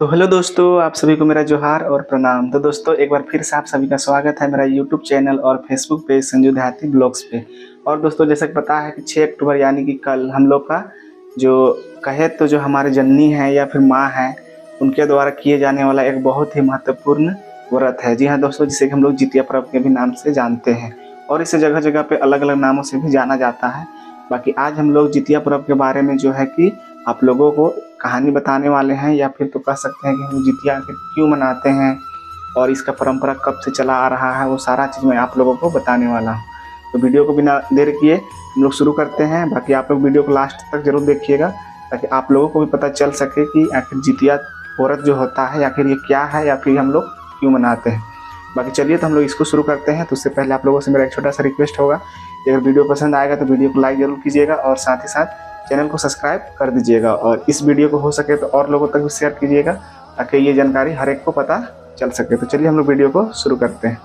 तो हेलो दोस्तों, आप सभी को मेरा जोहार और प्रणाम। तो दोस्तों, एक बार फिर से आप सभी का स्वागत है मेरा यूट्यूब चैनल और फेसबुक पेज संजू देहाती ब्लॉग्स पे। और दोस्तों, जैसा कि पता है कि 6 अक्टूबर यानी कि कल हम लोग का जो कहे तो जो हमारे जननी है या फिर माँ है, उनके द्वारा किए जाने वाला एक बहुत ही महत्वपूर्ण व्रत है। जी हाँ दोस्तों, जिसे कि हम लोग जितिया पर्व के भी नाम से जानते हैं और इसे जगह जगह पे अलग अलग नामों से भी जाना जाता है। बाकी आज हम लोग जितिया पर्व के बारे में जो है कि आप लोगों को कहानी बताने वाले हैं, या फिर तो कह सकते हैं कि हम जितिया आखिर क्यों मनाते हैं और इसका परंपरा कब से चला आ रहा है, वो सारा चीज़ मैं आप लोगों को बताने वाला हूँ। तो वीडियो को बिना देर किए हम लोग शुरू करते हैं। बाकी आप लोग वीडियो को लास्ट तक जरूर देखिएगा ताकि आप लोगों को भी पता चल सके कि आखिर जितिया व्रत जो होता है आखिर ये क्या है या फिर हम लोग क्यों मनाते हैं। बाकी चलिए तो हम लोग इसको शुरू करते हैं। तो उससे पहले आप लोगों से मेरा एक छोटा सा रिक्वेस्ट होगा कि अगर वीडियो पसंद आएगा तो वीडियो को लाइक जरूर कीजिएगा और साथ ही साथ चैनल को सब्सक्राइब कर दीजिएगा और इस वीडियो को हो सके तो और लोगों तक भी शेयर कीजिएगा ताकि ये जानकारी हर एक को पता चल सके। तो चलिए हम लोग वीडियो को शुरू करते हैं।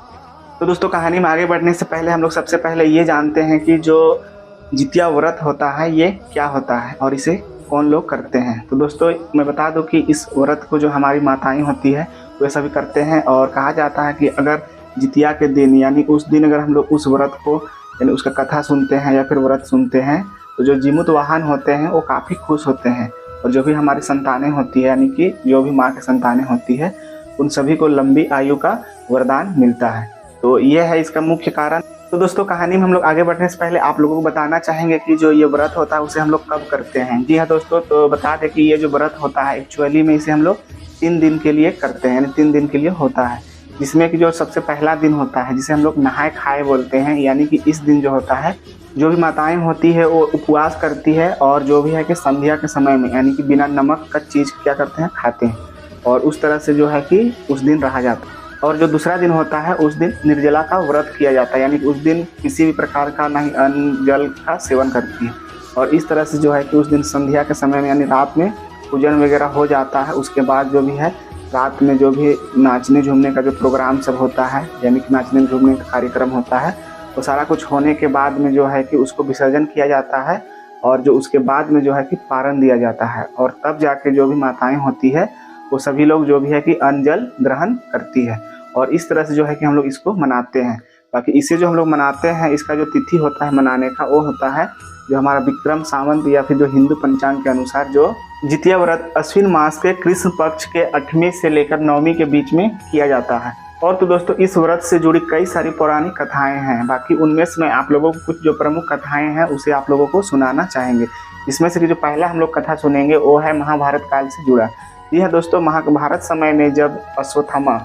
तो दोस्तों, कहानी में आगे बढ़ने से पहले हम लोग सबसे पहले ये जानते हैं कि जो जितिया व्रत होता है ये क्या होता है और इसे कौन लोग करते हैं। तो दोस्तों, मैं बता दूं कि इस व्रत को जो हमारी माताएं होती है वे सभी करते हैं और कहा जाता है कि अगर जितिया के दिन यानी उस दिन अगर हम लोग उस व्रत को यानी उसका कथा सुनते हैं या फिर व्रत सुनते हैं तो जो जीमुत वाहन होते हैं वो काफ़ी खुश होते हैं और जो भी हमारी संतानें होती है यानी कि जो भी माँ की संतानें होती है उन सभी को लंबी आयु का वरदान मिलता है। तो ये है इसका मुख्य कारण। तो दोस्तों, कहानी में हम लोग आगे बढ़ने से पहले आप लोगों को बताना चाहेंगे कि जो ये व्रत होता है उसे हम लोग कब करते हैं। जी हाँ दोस्तों, तो बता दें कि ये जो व्रत होता है एक्चुअली में इसे हम लोग 3 दिन के लिए करते हैं, यानी 3 दिन के लिए होता है। जिसमें कि जो सबसे पहला दिन होता है जिसे हम लोग नहाए खाए बोलते हैं, यानी कि इस दिन जो होता है जो भी माताएं होती है वो उपवास करती है और जो भी है कि संध्या के समय में यानी कि बिना नमक का चीज़ क्या करते हैं, खाते हैं और उस तरह से जो है कि उस दिन रहा जाता है। और जो दूसरा दिन होता है उस दिन निर्जला का व्रत किया जाता है, यानी कि उस दिन किसी भी प्रकार का ना ही अन्न जल का सेवन करती है और इस तरह से जो है कि उस दिन संध्या के समय में यानी रात में पूजन वगैरह हो जाता है। उसके बाद जो भी है रात में जो भी नाचने झूमने का जो प्रोग्राम सब होता है यानी कि नाचने झूमने का कार्यक्रम होता है वो सारा कुछ होने के बाद में जो है कि उसको विसर्जन किया जाता है और जो उसके बाद में जो है कि पारण दिया जाता है और तब जाके जो भी माताएं होती है वो सभी लोग जो भी है कि अन्न जल ग्रहण करती है और इस तरह से जो है कि हम लोग इसको मनाते हैं। बाकी इसे जो हम लोग मनाते हैं इसका जो तिथि होता है मनाने का वो होता है जो हमारा विक्रम संवत या फिर जो हिंदू पंचांग के अनुसार जो जितिया व्रत अश्विन मास के कृष्ण पक्ष के 8वीं से लेकर 9वीं के बीच में किया जाता है। और तो दोस्तों, इस व्रत से जुड़ी कई सारी पौराणिक कथाएं हैं। बाकी उनमें से मैं आप लोगों को कुछ जो प्रमुख कथाएं हैं उसे आप लोगों को सुनाना चाहेंगे। इसमें से जो पहला हम लोग कथा सुनेंगे वो है महाभारत काल से जुड़ा। जी हाँ दोस्तों, महाभारत समय में जब अश्वत्थामा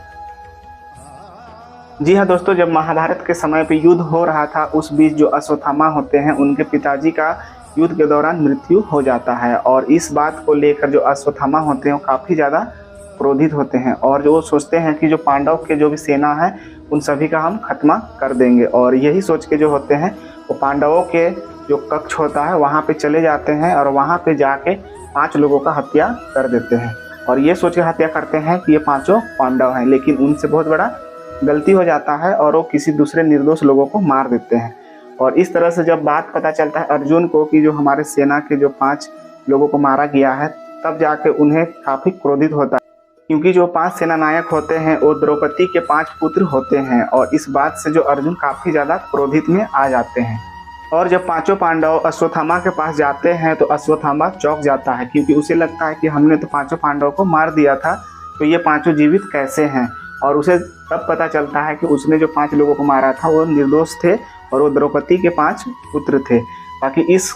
जब महाभारत के समय पे युद्ध हो रहा था उस बीच जो अश्वत्थामा होते हैं उनके पिताजी का युद्ध के दौरान मृत्यु हो जाता है और इस बात को लेकर जो अश्वत्थामा होते हैं वो काफ़ी ज़्यादा क्रोधित होते हैं और जो वो सोचते हैं कि जो पांडव के जो भी सेना है उन सभी का हम खत्मा कर देंगे और यही सोच के जो होते हैं वो पांडवों के जो कक्ष होता है वहाँ पे चले जाते हैं और वहाँ पे जाके 5 लोगों का हत्या कर देते हैं और ये सोच के हत्या करते हैं कि ये 5 पांडव हैं, लेकिन उनसे बहुत बड़ा गलती हो जाता है और वो किसी दूसरे निर्दोष लोगों को मार देते हैं। और इस तरह से जब बात पता चलता है अर्जुन को कि जो हमारे सेना के जो 5 लोगों को मारा गया है तब जाके उन्हें काफ़ी क्रोधित होता है, क्योंकि जो 5 सेनानायक होते हैं वो द्रौपदी के 5 पुत्र होते हैं और इस बात से जो अर्जुन काफ़ी ज़्यादा क्रोधित में आ जाते हैं। और जब 5 पांडव अश्वत्थामा के पास जाते हैं तो अश्वत्थामा चौंक जाता है, क्योंकि उसे लगता है कि हमने तो 5 पांडवों को मार दिया था तो ये 5 जीवित कैसे हैं। और उसे तब पता चलता है कि उसने जो 5 लोगों को मारा था वो निर्दोष थे और वो द्रौपदी के 5 पुत्र थे। बाकी इस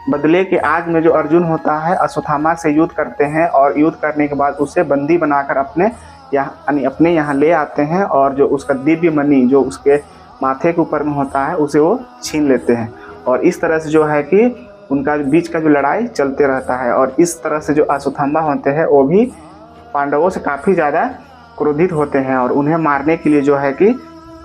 बदले के आग में जो अर्जुन होता है अश्वत्थामा से युद्ध करते हैं और युद्ध करने के बाद उसे बंदी बनाकर अपने यहाँ ले आते हैं और जो उसका दिव्य मणि जो उसके माथे के ऊपर में होता है उसे वो छीन लेते हैं और इस तरह से जो है कि उनका बीच का जो लड़ाई चलते रहता है और इस तरह से जो अश्वत्थामा होते हैं वो भी पांडवों से काफ़ी ज़्यादा क्रोधित होते हैं और उन्हें मारने के लिए जो है कि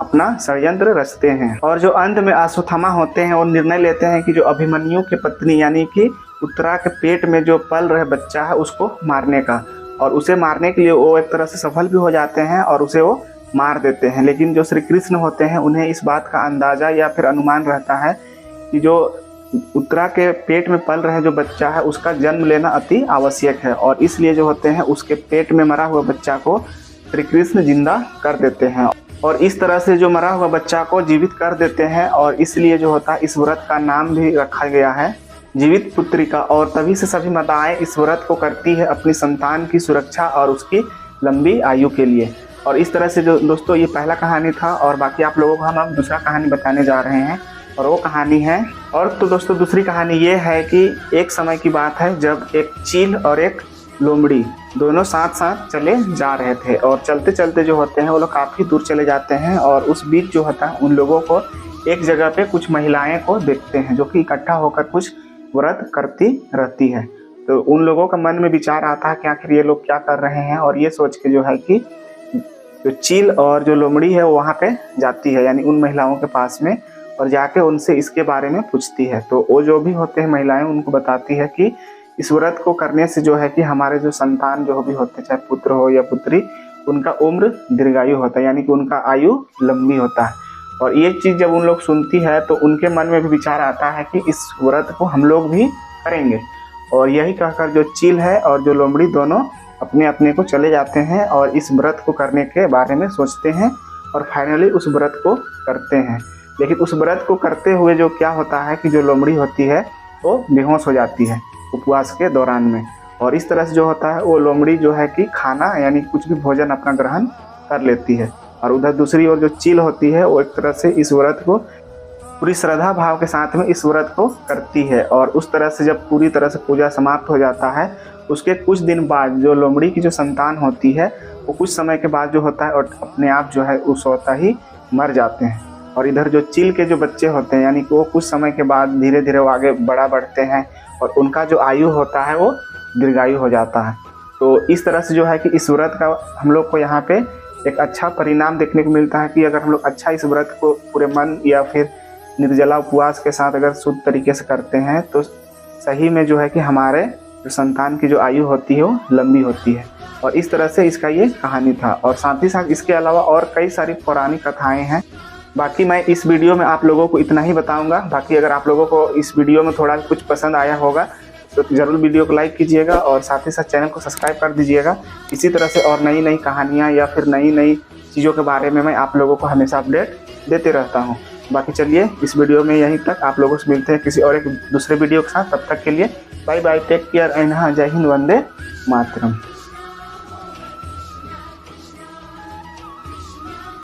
अपना षड्यंत्र रचते हैं। और जो अंत में अश्वत्थामा होते हैं वो निर्णय लेते हैं कि जो अभिमन्यु की पत्नी यानी कि उत्तरा के पेट में जो पल रहे बच्चा है उसको मारने का, और उसे मारने के लिए वो एक तरह से सफल भी हो जाते हैं और उसे वो मार देते हैं। लेकिन जो श्री कृष्ण होते हैं उन्हें इस बात का अंदाज़ा या फिर अनुमान रहता है कि जो उत्तरा के पेट में पल रहे जो बच्चा है उसका जन्म लेना अति आवश्यक है, और इसलिए जो होते हैं उसके पेट में मरा हुआ बच्चा को श्री कृष्ण जिंदा कर देते हैं, और इस तरह से जो मरा हुआ बच्चा को जीवित कर देते हैं, और इसलिए जो होता है इस व्रत का नाम भी रखा गया है जीवित पुत्रिका। और तभी से सभी माताएं इस व्रत को करती है अपनी संतान की सुरक्षा और उसकी लंबी आयु के लिए। और इस तरह से जो दोस्तों ये पहला कहानी था, और बाकी आप लोगों को हम अब दूसरा कहानी बताने जा रहे हैं, और वो कहानी है। और तो दोस्तों दूसरी कहानी ये है कि एक समय की बात है जब एक चील और एक लोमड़ी दोनों साथ साथ चले जा रहे थे, और चलते चलते जो होते हैं वो लोग काफ़ी दूर चले जाते हैं, और उस बीच जो होता है उन लोगों को एक जगह पे कुछ महिलाएं को देखते हैं जो कि इकट्ठा होकर कुछ व्रत करती रहती है। तो उन लोगों का मन में विचार आता है कि आखिर ये लोग क्या कर रहे हैं, और ये सोच के जो है कि जो चील और जो लोमड़ी है वो वहाँ पे जाती है, यानी उन महिलाओं के पास में, और जाके उनसे इसके बारे में पूछती है। तो वो जो भी होते हैं महिलाएं उनको बताती है कि इस व्रत को करने से जो है कि हमारे जो संतान जो भी होते हैं, चाहे पुत्र हो या पुत्री, उनका उम्र दीर्घायु होता है, यानी कि उनका आयु लंबी होता है। और ये चीज़ जब उन लोग सुनती है तो उनके मन में भी विचार आता है कि इस व्रत को हम लोग भी करेंगे। और यही कहकर जो चील है और जो लोमड़ी दोनों अपने अपने को चले जाते हैं और इस व्रत को करने के बारे में सोचते हैं, और फाइनली उस व्रत को करते हैं। लेकिन उस व्रत को करते हुए जो क्या होता है कि जो लोमड़ी होती है वो बेहोश हो जाती है उपवास के दौरान में, और इस तरह से जो होता है वो लोमड़ी जो है कि खाना यानी कुछ भी भोजन अपना ग्रहण कर लेती है। और उधर दूसरी ओर जो चील होती है वो एक तरह से इस व्रत को पूरी श्रद्धा भाव के साथ में इस व्रत को करती है, और उस तरह से जब पूरी तरह से पूजा समाप्त हो जाता है उसके कुछ दिन बाद जो लोमड़ी की जो संतान होती है वो कुछ समय के बाद जो होता है और अपने आप जो है उस होता ही मर जाते हैं। और इधर जो चील के जो बच्चे होते हैं यानी कि वो कुछ समय के बाद धीरे धीरे वो आगे बढ़ते हैं, और उनका जो आयु होता है वो दीर्घायु हो जाता है। तो इस तरह से जो है कि इस व्रत का हम लोग को यहाँ पे एक अच्छा परिणाम देखने को मिलता है कि अगर हम लोग अच्छा इस व्रत को पूरे मन या फिर निर्जला उपवास के साथ अगर शुद्ध तरीके से करते हैं तो सही में जो है कि हमारे जो संतान की जो आयु होती है वो लंबी होती है। और इस तरह से इसका ये कहानी था, और साथ ही साथ इसके अलावा और कई सारी पौराणिक कथाएँ हैं। बाकी मैं इस वीडियो में आप लोगों को इतना ही बताऊंगा। बाकी अगर आप लोगों को इस वीडियो में थोड़ा भी कुछ पसंद आया होगा तो ज़रूर वीडियो को लाइक कीजिएगा, और साथ ही साथ चैनल को सब्सक्राइब कर दीजिएगा। इसी तरह से और नई नई कहानियाँ या फिर नई नई चीज़ों के बारे में मैं आप लोगों को हमेशा अपडेट देते रहता हूँ। बाकी चलिए इस वीडियो में यहीं तक, आप लोगों से मिलते हैं किसी और एक दूसरे वीडियो के साथ। तब तक के लिए bye bye, take care and हाँ, जय हिंद, वंदे मातरम।